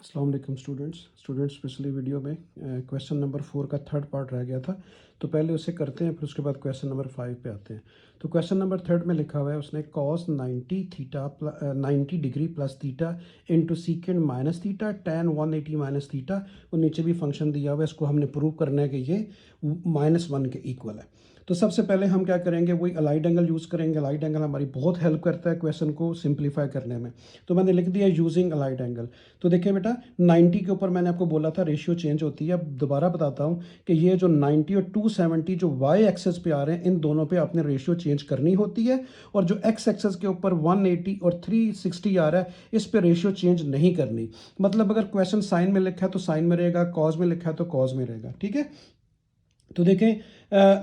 अस्सलाम वालेकुम स्टूडेंट्स पिछली वीडियो में क्वेश्चन नंबर 4 का थर्ड पार्ट रह गया था। तो पहले उसे करते हैं, फिर उसके बाद क्वेश्चन नंबर 5 पे आते हैं। तो क्वेश्चन नंबर थर्ड में लिखा हुआ है उसने cos 90 degree plus theta into सीकेंड minus theta tan 180 minus theta, और नीचे भी फंक्शन दिया हुआ है। इसको हमने प्रूव करना है कि ये -1 के इक्वल है। तो सबसे पहले हम क्या करेंगे, वही अलाइड एंगल यूज़ करेंगे। अलाइड एंगल हमारी बहुत हेल्प करता है क्वेश्चन को सिंप्लीफाई करने में। तो मैंने लिख दिया यूजिंग अलाइड एंगल। तो देखिए बेटा, 90 के ऊपर मैंने आपको बोला था रेशियो चेंज होती है। अब दोबारा बताता हूँ कि ये जो 90 और 270 जो वाई एक्सेस पे आ रहे हैं, इन दोनों पे आपने रेशियो चेंज करनी होती है। और जो एक्स एक्सेस के ऊपर 180 और 360 आ रहा है, इस पे रेशियो चेंज नहीं करनी। मतलब अगर क्वेश्चन साइन में लिखा है तो साइन में रहेगा, कॉज में लिखा है तो कॉज में रहेगा। ठीक है। तो देखें,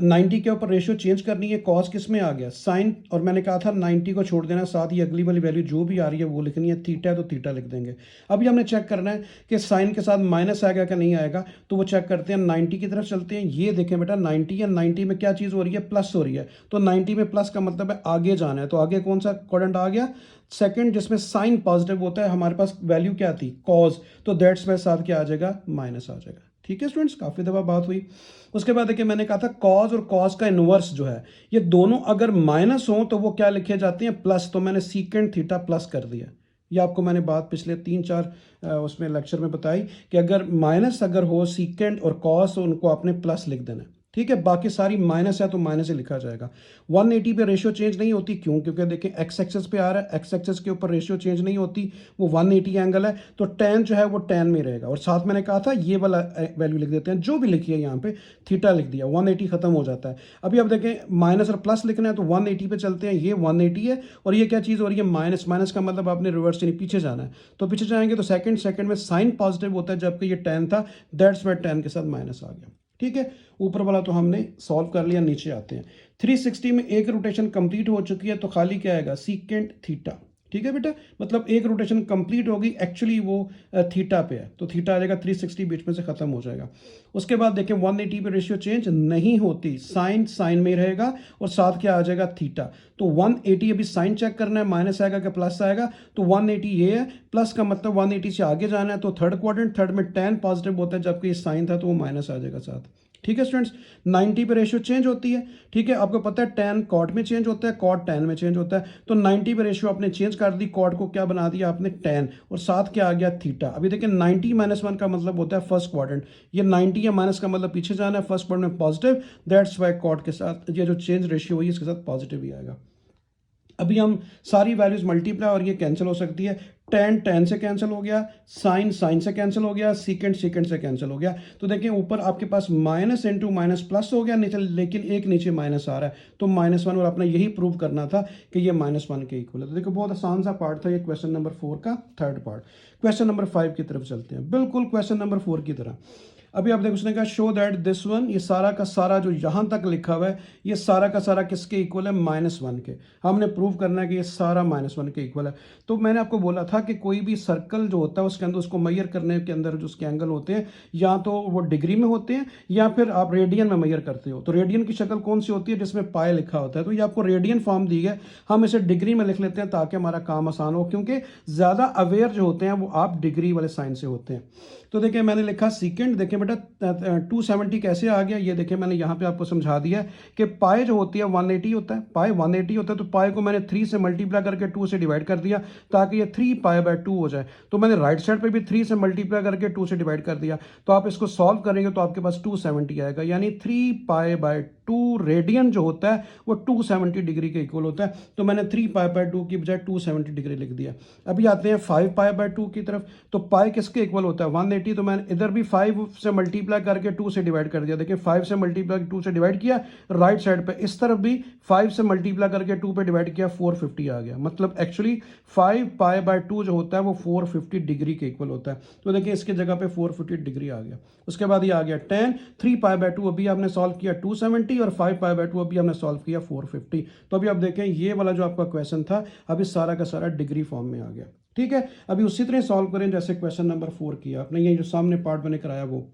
90 के ऊपर रेशियो चेंज करनी है। कॉस किस में आ गया, साइन। और मैंने कहा था 90 को छोड़ देना, साथ ही अगली वाली वैल्यू जो भी आ रही है वो लिखनी है। थीटा है तो थीटा लिख देंगे। अभी हमने चेक करना है कि साइन के साथ माइनस आएगा कि नहीं आएगा। तो वो चेक करते हैं, 90 की तरफ चलते हैं। ये देखें बेटा, 90 है, 90 में क्या चीज़ हो रही है, प्लस हो रही है। तो 90 में प्लस का मतलब है आगे जाना है। तो आगे कौन सा क्वाड्रेंट आ गया, सेकंड, जिसमें साइन पॉजिटिव होता है। हमारे पास वैल्यू क्या थी, कॉज। तो दैट्स में साथ क्या आ जाएगा, माइनस आ जाएगा। ठीक है स्टूडेंट्स, काफ़ी दफ़ा बात हुई। उसके बाद देखिए, मैंने कहा था कॉज और कॉज का इनवर्स जो है, ये दोनों अगर माइनस हो तो वो क्या लिखे जाते हैं, प्लस। तो मैंने सीकेंड थीटा प्लस कर दिया। ये आपको मैंने बात पिछले 3-4 उसमें लेक्चर में बताई कि अगर माइनस अगर हो सीकेंड और कॉस, तो उनको आपने प्लस लिख देना है। ठीक है, बाकी सारी माइनस है तो माइनस ही लिखा जाएगा। 180 पे रेशियो चेंज नहीं होती, क्यों, क्योंकि देखिए एक्स एक्सेस पे आ रहा है, एक्स एक्सेस के ऊपर रेशियो चेंज नहीं होती, वो 180 एंगल है। तो टेन जो है वो टेन में रहेगा। और साथ मैंने कहा था ये वाला वैल्यू लिख देते हैं, जो भी लिखी है यहाँ पे, थीटा लिख दिया, 180 खत्म हो जाता है। अभी अब देखें, माइनस और प्लस लिखना है तो 180 पे चलते हैं। ये 180 है और ये क्या चीज़ हो रही है, माइनस। माइनस का मतलब आपने रिवर्स यानी पीछे जाना है। तो पीछे जाएंगे तो सेकंड में साइन पॉजिटिव होता है, जबकि ये टेन था, दैट्स वाई टेन के साथ माइनस आ गया। ठीक है, ऊपर वाला तो हमने सॉल्व कर लिया। नीचे आते हैं, 360 में एक रोटेशन कंप्लीट हो चुकी है, तो खाली क्या आएगा, सीकेंड थीटा। ठीक है बेटा, मतलब एक रोटेशन कंप्लीट होगी, एक्चुअली वो थीटा पे है, तो थीटा आ जाएगा 360, बीच में से खत्म हो जाएगा। उसके बाद देखें, 180 पे रेशियो चेंज नहीं होती, साइन साइन में रहेगा और साथ क्या आ जाएगा, थीटा। तो 180 अभी साइन चेक करना है, माइनस आएगा कि प्लस आएगा। तो 180 ये है, प्लस का मतलब 180 से आगे जाना है। तो थर्ड क्वाड्रेंट, थर्ड में टेन पॉजिटिव होता है, जबकि साइन था तो वो माइनस आ जाएगा साथ। ठीक है स्टूडेंट्स, 90 पे रेशियो चेंज होती है। ठीक है, आपको पता है टेन कॉट में चेंज होता है, कॉट टेन में चेंज होता है। तो 90 पे रेशियो आपने चेंज कर दी, कॉट को क्या बना दिया आपने, टेन, और साथ क्या आ गया, थीटा। अभी देखिए 90 -1 का मतलब होता है फर्स्ट क्वाड्रेंट। ये 90 या माइनस का मतलब पीछे जाना है, फर्स्ट क्वाड्रेंट में पॉजिटिव, दैट्स वाई कॉट के साथ ये जो चेंज रेशियो हुई इसके साथ पॉजिटिव ही आएगा। अभी हम सारी वैल्यूज मल्टीप्लाई, और ये कैंसिल हो सकती है। टेन टेन से कैंसिल हो गया, साइन साइन से कैंसिल हो गया, सीकेंड सीकेंड से कैंसिल हो गया। तो देखिए ऊपर आपके पास माइनस इंटू माइनस प्लस हो गया नीचे, लेकिन एक नीचे माइनस आ रहा है, तो -1। और आपने यही प्रूव करना था कि ये -1 के इक्वल है। तो देखो बहुत आसान सा पार्ट था ये क्वेश्चन नंबर 4 का थर्ड पार्ट। क्वेश्चन नंबर 5 की तरफ चलते हैं, बिल्कुल क्वेश्चन नंबर 4 की तरह। अभी आप देखो, उसने कहा शो दैट दिस वन, ये सारा का सारा जो यहां तक लिखा हुआ है, ये सारा का सारा किसके इक्वल है, -1 के। हमने प्रूव करना है कि ये सारा -1 के इक्वल है। तो मैंने आपको बोला था कि कोई भी सर्कल जो होता है उसके अंदर उसको मैयर करने के अंदर जो उसके एंगल होते हैं, या तो वो डिग्री में होते हैं या फिर आप रेडियन में मैयर करते हो। तो रेडियन की शक्ल कौन सी होती है, जिसमें पाए लिखा होता है। तो ये आपको रेडियन फॉर्म दी है, हम इसे डिग्री में लिख लेते हैं ताकि हमारा काम आसान हो, क्योंकि ज़्यादा अवेयर जो होते हैं वो आप डिग्री वाले साइन से होते हैं। तो देखिए मैंने लिखा सीकेंड। देखिए बेटा 270 कैसे आ गया, ये देखिए मैंने यहाँ पे आपको समझा दिया कि पाए जो होती है 180 होता है, पाए 180 होता है। तो पाए को मैंने 3 से मल्टीप्लाई करके 2 से डिवाइड कर दिया ताकि ये 3π/2 हो जाए। तो मैंने राइट साइड पे भी 3 से मल्टीप्लाई करके 2 से डिवाइड कर दिया। तो आप इसको सॉल्व करेंगे तो आपके पास 270 आएगा, यानी 3π/2 रेडियन जो होता है वो 270 डिग्री के इक्वल होता है। तो मैंने 3π/2 की बजाय 270 डिग्री लिख दिया। अभी आते हैं 5π/2 की तरफ। तो पाई किसके इक्वल होता है, 180। तो मैंने इधर भी 5 से मल्टीप्लाई करके 2 से डिवाइड कर दिया। देखिए 5 से मल्टीप्लाई 2 से डिवाइड किया, राइट साइड पे इस तरफ भी 5 से मल्टीप्लाई करके 2 पे डिवाइड किया, 450 आ गया। मतलब एक्चुअली 5π/2 जो होता है वो 450 डिग्री के इक्वल होता है। तो देखिए इसके जगह पे 450 डिग्री आ गया। उसके बाद ये आ गया 10, 3π/2 अभी आपने सॉल्व किया 270, और 5π/2 अभी हमने सॉल्व किया 450। तो अभी आप देखें ये वाला जो आपका क्वेश्चन था अभी सारा का सारा डिग्री फॉर्म में आ गया। ठीक है, अभी उसी तरह सॉल्व करें जैसे क्वेश्चन नंबर 4 किया आपने, ये जो सामने पार्ट मैंने कराया वो।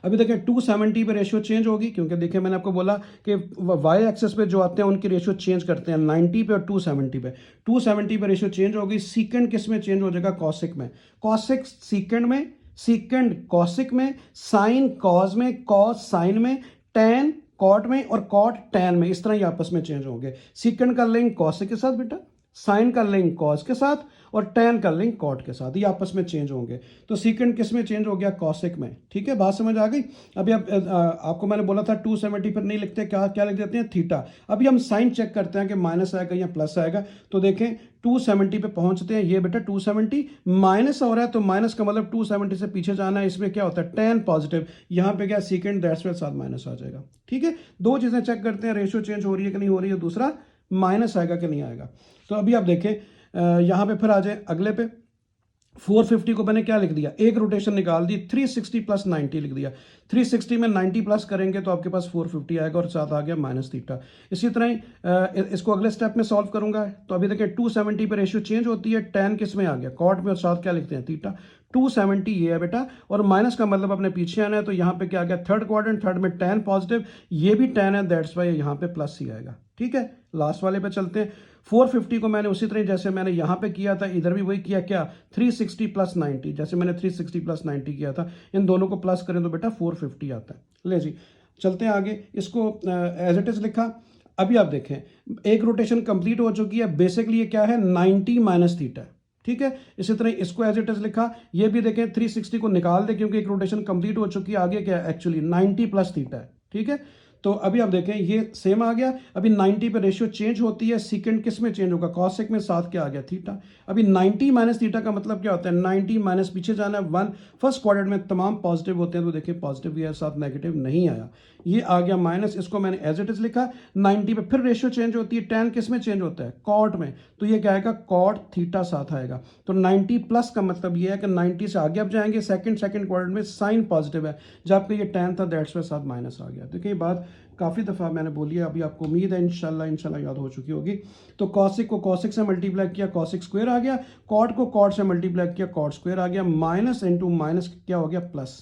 अभी देखें 270 पे रेशियो चेंज होगी, क्योंकि देखिए मैंने आपको बोला कि वाई एक्सेस पे जो आते हैं उनकी रेशियो चेंज करते हैं 90 पे और 270 पे। 270 पे रेशियो चेंज होगी। सीकेंड किस में चेंज हो जाएगा? कॉसिक में। कॉसिक सीकेंड में, सीकेंड कॉसिक में, साइन कॉज में, कॉस साइन में, टैन कॉट में और कॉट टैन में। इस तरह ये आपस में चेंज होंगे। सीकेंड का लिंक कॉसिक के साथ बेटा, साइन का लिंक कॉस के साथ और टैन का लिंक कॉट के साथ, ये आपस में चेंज होंगे। तो सीकेंड किस में चेंज हो गया? कॉसिक में। ठीक है, बात समझ आ गई। अभी आपको मैंने बोला था 270 पर नहीं लिखते, क्या क्या लिख देते हैं? थीटा। अभी हम साइन चेक करते हैं कि माइनस आएगा या प्लस आएगा। तो देखें 270 पे पहुंचते हैं, ये बेटा 270 माइनस हो रहा है, तो माइनस का मतलब 270 से पीछे जाना है। इसमें क्या होता है? Tan positive. यहाँ पे क्या सीकेंड, दैट्स वाई साथ माइनस आ जाएगा। ठीक है, दो चीजें चेक करते हैं, रेशियो चेंज हो रही है कि नहीं हो रही है, दूसरा माइनस आएगा कि नहीं आएगा। तो अभी आप देखें यहां पे फिर आ जाए अगले पे। 450 को मैंने क्या लिख दिया? एक रोटेशन निकाल दी, 360 प्लस 90 लिख दिया। 360 में 90 प्लस करेंगे तो आपके पास 450 आएगा और साथ आ गया माइनस थीटा। इसी तरह ही इसको अगले स्टेप में सॉल्व करूंगा। तो अभी देखिए 270 पे रेशियो चेंज होती है, टैन किस में आ गया? कॉट में, और साथ क्या लिखते हैं? थीटा। 270 ये है बेटा, और माइनस का मतलब अपने पीछे आना है, तो यहाँ पे क्या आ गया? थर्ड क्वाड्रेंट, थर्ड में टैन पॉजिटिव, ये भी टैन है, दैट्स वाई यहाँ पे प्लस ही आएगा। ठीक है, लास्ट वाले पे चलते हैं। 450 को मैंने उसी तरह जैसे मैंने यहां पे किया था, इधर भी वही किया। क्या? 360 प्लस 90, जैसे मैंने 360 प्लस 90 किया था, इन दोनों को प्लस करें तो बेटा 450 आता है। ले जी, चलते हैं आगे। इसको एज इट इज लिखा। अभी आप देखें एक रोटेशन कंप्लीट हो चुकी है। बेसिकली ये क्या है? 90 माइनस थीटा। ठीक है, इसी तरह इसको एज इट इज लिखा। ये भी देखें 360 को निकाल दे, क्योंकि एक रोटेशन कंप्लीट हो चुकी है। आगे क्या है? एक्चुअली 90 प्लस थीटा है। ठीक है, तो अभी आप देखें ये सेम आ गया। अभी 90 पे रेशियो चेंज होती है, सीकेंड किस में चेंज होगा? कॉसेक में, साथ क्या आ गया? थीटा। अभी 90 माइनस थीटा का मतलब क्या होता है? 90 माइनस पीछे जाना है 1। फर्स्ट क्वाड्रेंट में तमाम पॉजिटिव होते हैं, तो देखिए पॉजिटिव भी है, साथ नेगेटिव नहीं आया, ये आ गया माइनस। इसको मैंने एज इट इज लिखा। 90 पे फिर रेशियो चेंज होती है, टैन किस में चेंज होता है? कॉट में, तो ये क्या आएगा? कॉट थीटा साथ आएगा। तो 90 प्लस का मतलब ये है कि 90 से आगे अब जाएंगे, सेकंड क्वाड्रेंट में साइन पॉजिटिव है, जबकि ये टैन था, दैट्स वाई साथ माइनस आ गया। देखिए ये बात काफ़ी दफ़ा मैंने बोली है, अभी आपको उम्मीद है इंशाल्लाह याद हो चुकी होगी। तो कॉसिक को कॉसिक से मल्टीप्लाई किया, कॉसिक स्क्वायर आ गया। कॉट को कॉट से मल्टीप्लाई किया, कॉट स्क्वायर आ गया। माइनस इंटू माइनस क्या हो गया? प्लस।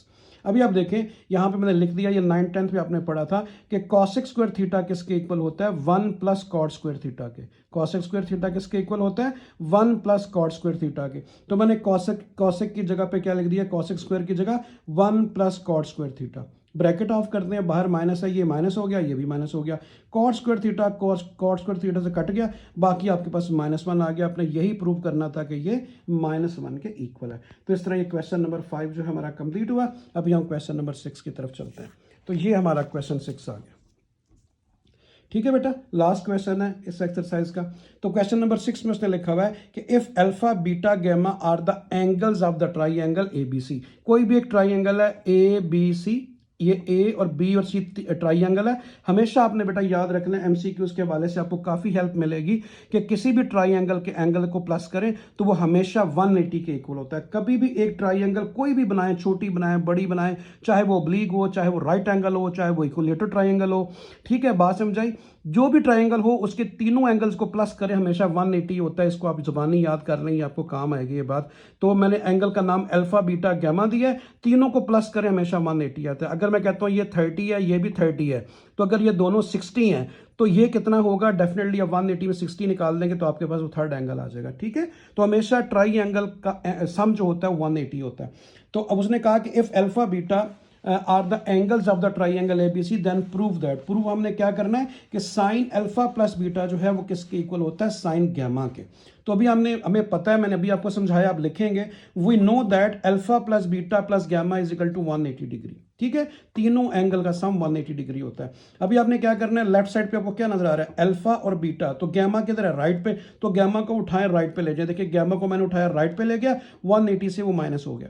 अभी आप देखें यहाँ पे मैंने लिख दिया, ये 9th-10th पे आपने पढ़ा था कि कॉसिक स्क्वायर थीटा किसके इक्वल होता है? 1 प्लस कॉट स्क्वायर थीटा के। कॉसिक स्क्वायर थीटा किसके इक्वल होता है? 1 प्लस कॉट स्क्वायर थीटा के। तो मैंने कॉसिक की जगह पे क्या लिख दिया? कॉसिक स्क्वायर की जगह 1 plus cot square theta. Bracket off करते हैं, बाहर माइनस है, ये माइनस हो गया, ये भी माइनस हो गया। Cot square theta cot square theta से कट गया, बाकी आपके पास -1 आ गया। आपने यही प्रूव करना था कि ये -1 के इक्वल है। तो इस तरह ये क्वेश्चन नंबर 5 जो है हमारा कंप्लीट हुआ। अभी हम क्वेश्चन नंबर 6 की तरफ चलते हैं। तो ये हमारा क्वेश्चन 6 आ गया। ठीक है बेटा, लास्ट क्वेश्चन है इस एक्सरसाइज का। तो क्वेश्चन नंबर 6 में उसने लिखा हुआ है कि if alpha beta gamma are the angles of the triangle ABC। कोई भी एक ट्राइंगल है ABC, ये A और B और C ट्राइंगल है। हमेशा आपने बेटा याद रखना है, MCQs के हवाले से आपको काफ़ी हेल्प मिलेगी कि किसी भी ट्राइंगल के एंगल को प्लस करें तो वो हमेशा 180 के इक्वल होता है। कभी भी एक ट्राइंगल कोई भी बनाए, छोटी बनाए, बड़ी बनाए, चाहे वो ओब्लीक हो, चाहे वो राइट एंगल हो, चाहे वो इक्विलेटरल ट्राइंगल हो। ठीक है, बात समझाई? जो भी ट्राइंगल हो उसके तीनों एंगल्स को प्लस करें, हमेशा 180 होता है। इसको आप जुबानी याद कर लेंगे, आपको काम आएगी ये बात। तो मैंने एंगल का नाम अल्फा बीटा गैमा दिया है, तीनों को प्लस करें, हमेशा 180 आता है। अगर मैं कहता हूं ये 30 है, ये भी 30 है, तो अगर ये दोनों 60 हैं तो ये कितना होगा? डेफिनेटली आप 180 में 60 निकाल देंगे तो आपके पास वो थर्ड एंगल आ जाएगा। ठीक है, तो हमेशा ट्राई एंगल का सम जो होता है 180 होता है। तो अब उसने कहा कि if alpha beta are the angles of the triangle ABC then prove that. Prove हमने क्या करना है कि साइन अल्फा प्लस बीटा जो है वो किसके इक्वल होता है? साइन गैमा के। तो अभी हमें पता है, मैंने अभी आपको समझाया, आप लिखेंगे we know that alpha plus beta plus gamma is equal to 180 degree. ठीक है, तीनों एंगल का सम 180 डिग्री होता है। अभी आपने क्या करना है, लेफ्ट साइड पे आपको क्या नजर आ रहा है? अल्फा और बीटा। तो गैमा किधर है? राइट पे। तो गैमा को उठाएं, राइट पे ले जाए। देखिए गैमा को मैंने उठाया, राइट पे ले गया, 180 से वो माइनस हो गया।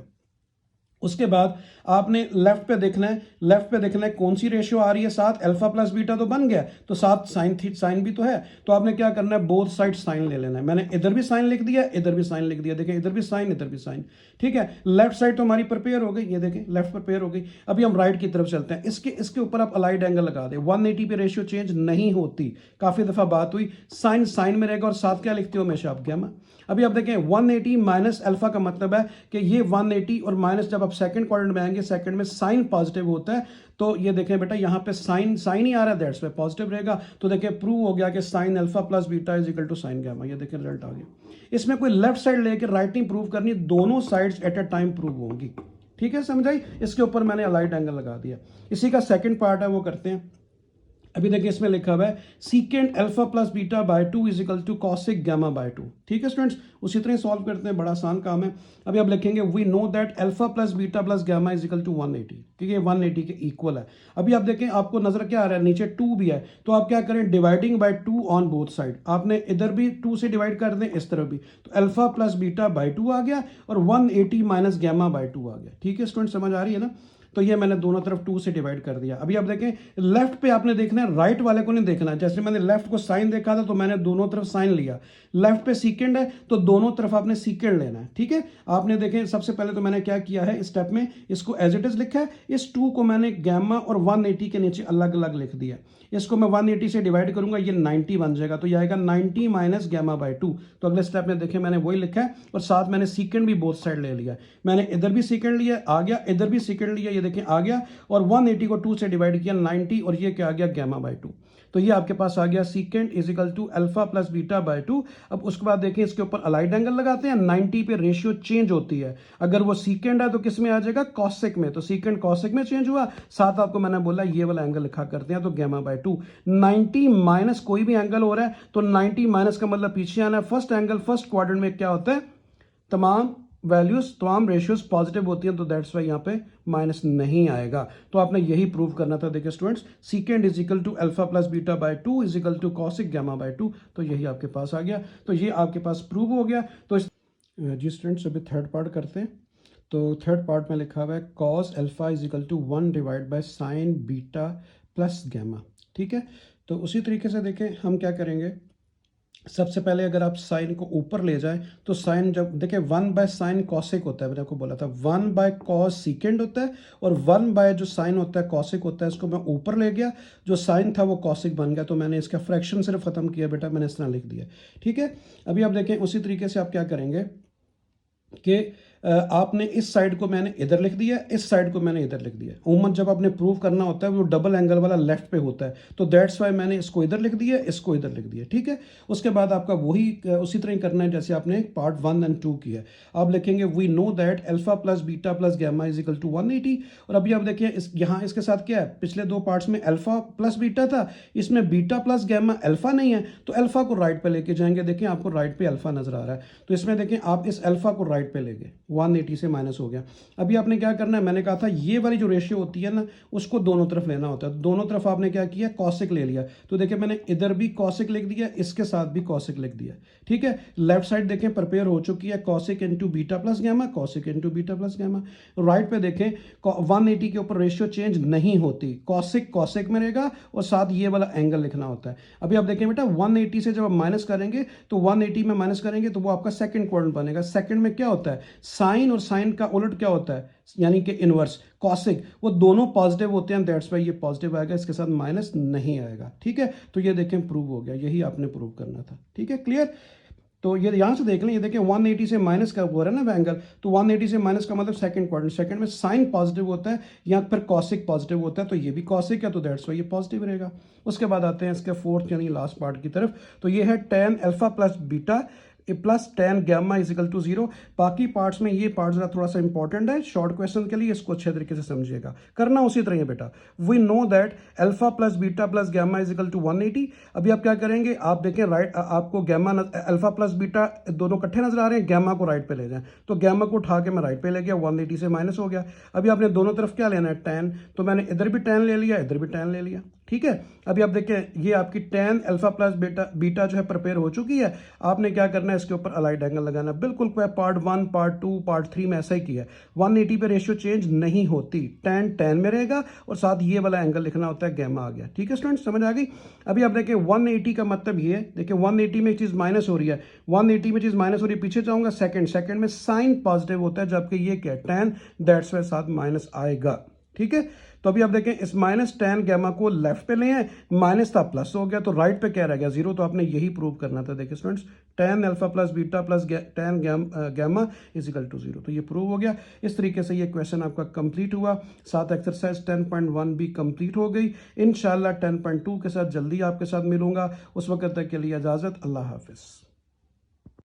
उसके बाद आपने लेफ्ट पे देखना है, लेफ्ट पे देखना है कौन सी रेशियो आ रही है? साथ अल्फा प्लस बीटा तो बन गया, तो साथ साइन भी तो है। तो आपने क्या करना है? बोथ साइड साइन ले लेना है। मैंने इधर भी साइन लिख दिया, इधर भी साइन लिख दिया। देखिए इधर भी साइन, इधर भी साइन। ठीक है, लेफ्ट साइड तो हमारी प्रिपेयर हो गई, ये देखें लेफ्ट प्रिपेयर हो गई। अभी हम राइट की तरफ चलते हैं। इसके ऊपर आप अलाइड एंगल लगा दे। 180 पे रेशियो चेंज नहीं होती, काफी दफा बात हुई। साइन में रहेगा और साथ क्या लिखते हो हमेशा आप? गैमा। अभी आप देखें 180 माइनस अल्फा का मतलब है कि ये 180 और माइनस जब आप सेकंड क्वाड्रेंट में आएंगे, सेकंड में साइन पॉजिटिव होता है, तो ये देखें बेटा यहाँ पे साइन ही आ रहा है, दैट्स वाई पॉजिटिव रहेगा। तो देखिए प्रूव हो गया कि sine alpha plus beta is equal to sine gamma. ये देखिए रिजल्ट आ गया। इसमें कोई लेफ्ट साइड लेके राइट नहीं प्रूव करनी, दोनों sides at a time prove होंगी। ठीक है, समझ आई। इसके ऊपर मैंने अलाइट एंगल लगा दिया। इसी का सेकंड पार्ट है, वो करते हैं। अभी देखिए इसमें लिखा हुआ है secant alpha plus beta by 2 is equal to cosec gamma by 2। ठीक है स्टूडेंट्स, उसी तरह सॉल्व करते हैं, बड़ा आसान काम है। अभी आप लिखेंगे we know that alpha plus beta plus gamma is equal to 180, क्योंकि 180 के इक्वल है। अभी आप देखें, आपको नजर क्या आ रहा है, नीचे 2 भी है, तो आप क्या करें, dividing by 2 on both side. आपने इधर भी 2 से डिवाइड कर दें, इस तरफ भी, तो अल्फा प्लस बीटा बाय 2 आ गया और 180 माइनस गामा बाय 2 आ गया। ठीक है स्टूडेंट, समझ आ रही है ना। तो ये मैंने दोनों तरफ 2 से डिवाइड कर दिया। अभी आप देखें, लेफ्ट पे आपने देखना है, राइट वाले को नहीं देखना है। जैसे मैंने लेफ्ट को साइन देखा था, तो मैंने दोनों तरफ साइन लिया। लेफ्ट पे सीकेंड है, तो दोनों तरफ आपने सीकेंड लेना है। ठीक है, आपने देखें सबसे पहले तो मैंने क्या किया है, इस स्टेप में इसको एज इट इज लिखा है। इस 2 को मैंने गामा और 180 के नीचे अलग अलग लिख दिया। इसको मैं 180 से डिवाइड करूंगा, ये 90 बन जाएगा, तो ये आएगा 90 माइनस गामा बाय 2। तो अगले स्टेप में देखें मैंने वही लिखा है, और साथ मैंने सीकेंड भी बोथ साइड ले लिया। मैंने इधर भी सीकेंड लिया, आ गया, इधर भी सीकेंड लिया, ये देखें आ गया, और 180 को 2 से डिवाइड किया 90, और ये क्या आ गया, गामा बाय 2। तो ये आपके पास आ गया secant is equal to alpha plus beta by 2। अब उसके बाद देखें, इसके ऊपर अलाइड एंगल लगाते हैं। 90 पे रेशियो चेंज होती है, अगर वो सीकेंड है तो किस में आ जाएगा, कॉसेक में। तो सीकेंड कॉसेक में चेंज हुआ, साथ आपको मैंने बोला ये वाला एंगल लिखा करते हैं, तो गामा बाय 2। 90 माइनस कोई भी एंगल हो रहा है, तो 90 माइनस का मतलब पीछे आना है। फर्स्ट एंगल फर्स्ट क्वाड्रेंट में क्या होता है, तमाम वैल्यूज, तमाम रेशियोज पॉजिटिव होती हैं, तो दैट्स वाई यहाँ पे माइनस नहीं आएगा। तो आपने यही प्रूव करना था। देखिए students, secant is equal to alpha plus beta by 2 is equal to cosec gamma by 2। तो यही आपके पास आ गया, तो ये आपके पास प्रूव हो गया। तो जी स्टूडेंट्स, अभी थर्ड पार्ट करते हैं। तो थर्ड पार्ट में लिखा हुआ है cos alpha is equal to 1 divide by sine beta plus gamma. ठीक है, तो उसी तरीके से देखें हम क्या करेंगे। सबसे पहले अगर आप साइन को ऊपर ले जाएं, तो साइन जब देखिए 1 बाय साइन कॉसिक होता है, मैंने आपको बोला था 1 बाय कॉस सीकेंड होता है, और 1 बाय जो साइन होता है कॉसिक होता है, इसको मैं ऊपर ले गया, जो साइन था वो कॉसिक बन गया, तो मैंने इसका फ्रैक्शन सिर्फ खत्म किया बेटा, मैंने इस तरह लिख दिया। ठीक है, अभी आप देखें उसी तरीके से आप क्या करेंगे कि आपने इस साइड को मैंने इधर लिख दिया, इस साइड को मैंने इधर लिख दिया। उम्मत जब आपने प्रूव करना होता है वो डबल एंगल वाला लेफ्ट पे होता है, तो दैट्स वाई मैंने इसको इधर लिख दिया, इसको इधर लिख दिया। ठीक है, उसके बाद आपका वही उसी तरह करना है जैसे आपने पार्ट 1 एंड 2 किया। आप लिखेंगे we know that alpha plus beta plus gamma is equal to 180। और अभी आप देखिए यहाँ इसके साथ क्या है, पिछले 2 पार्ट्स में अल्फा प्लस बीटा था, इसमें बीटा प्लस गामा अल्फा नहीं है, तो अल्फा को राइट पे लेके जाएंगे। देखिए आपको राइट पे अल्फा नजर आ रहा है, तो इसमें देखें आप इस अल्फा को राइट पे ले गए, 180 से माइनस हो गया। अभी आपने क्या करना है, मैंने कहा था ये वाली जो रेशियो होती है ना, उसको दोनों तरफ लेना होता है। दोनों तरफ आपने क्या किया, कॉसिक ले लिया। तो देखिए मैंने इधर भी कॉसिक लिख दिया, इसके साथ भी कॉसिक लिख दिया। ठीक है, लेफ्ट साइड देखें प्रिपेयर हो चुकी है, cosec into beta plus gamma, cosec into beta plus gamma. Right पे देखें 180 के ऊपर रेशियो चेंज नहीं होती, कॉसिक कॉसिक में रहेगा, और साथ ये वाला एंगल लिखना होता है। अभी आप देखें बेटा 180 से जब आप माइनस करेंगे, तो 180 में माइनस करेंगे तो वो आपका सेकंड क्वाड्रेंट बनेगा। सेकंड में क्या होता है, साइन और साइन का उलट क्या होता है, यानी कि इनवर्स कॉसिक, वो दोनों पॉजिटिव होते हैं, दैट्स वाई ये पॉजिटिव आएगा, इसके साथ माइनस नहीं आएगा। ठीक है, तो ये देखें प्रूव हो गया, यही आपने प्रूव करना था। ठीक है, क्लियर। तो ये यहां से देख लें, ये देखें 180 से माइनस का हो रहा है ना एंगल, तो 180 से माइनस का मतलब सेकंड क्वाड्रेंट, सेकंड में साइन पॉजिटिव होता है, यहाँ पर कॉसिक पॉजिटिव होता है, तो ये भी कॉसिक है, तो दैट्स वाई ये पॉजिटिव रहेगा। उसके बाद आते हैं इसके फोर्थ यानी लास्ट पार्ट की तरफ। तो ये है tan alpha plus beta plus tan gamma is equal to 0। बाकी पार्ट्स में ये पार्ट जरा थोड़ा सा इंपॉर्टेंट है शॉर्ट क्वेश्चन के लिए, इसको अच्छे तरीके से समझिएगा, करना उसी तरह है बेटा। We know that alpha plus beta plus gamma is equal to 180। अभी आप क्या करेंगे, आप देखें राइट, आपको गामा अल्फा प्लस बीटा दोनों इकट्ठे नजर आ रहे हैं, गामा को राइट पे ले जाएं, तो गामा को उठा के मैं राइट पे ले गया, 180 से माइनस हो गया। अभी आपने दोनों तरफ क्या लेना है, tan, तो मैंने इधर भी tan ले लिया, इधर भी tan ले लिया। ठीक है, अभी आप देखें ये आपकी tan अल्फा प्लस बीटा जो है प्रिपेयर हो चुकी है। आपने क्या करना है, इसके ऊपर अलाइड एंगल लगाना, बिल्कुल पार्ट 1 पार्ट 2 पार्ट 3 में ऐसा ही किया है। 180 पे रेशियो चेंज नहीं होती, tan में रहेगा, और साथ ये वाला एंगल लिखना होता है, गामा आ गया। ठीक है स्टूडेंट, समझ आ गई। अभी आप देखें 180 का मतलब ये देखिए 180 में चीज माइनस हो रही है, 180 में चीज माइनस हो रही है, पीछे जाऊंगा सेकंड में साइन पॉजिटिव होता है, जबकि ये क्या है tan, दैट्स वाई साथ माइनस आएगा। ठीक है। तो अभी आप देखें इस माइनस टेन गैमा को लेफ्ट पे ले आए, माइनस था प्लस हो गया, तो राइट पे क्या रह गया, जीरो। तो आपने यही प्रूव करना था। देखिए students, tan alpha plus beta plus tan gamma is equal to zero. तो ये प्रूव हो गया। इस तरीके से ये क्वेश्चन आपका कंप्लीट हुआ। साथ एक्सरसाइज 10.1 भी कंप्लीट हो गई। इंशाल्लाह 10.2 के साथ जल्दी आपके साथ मिलूंगा। उस वक्त तक के लिए इजाजत, अल्लाह हाफिज।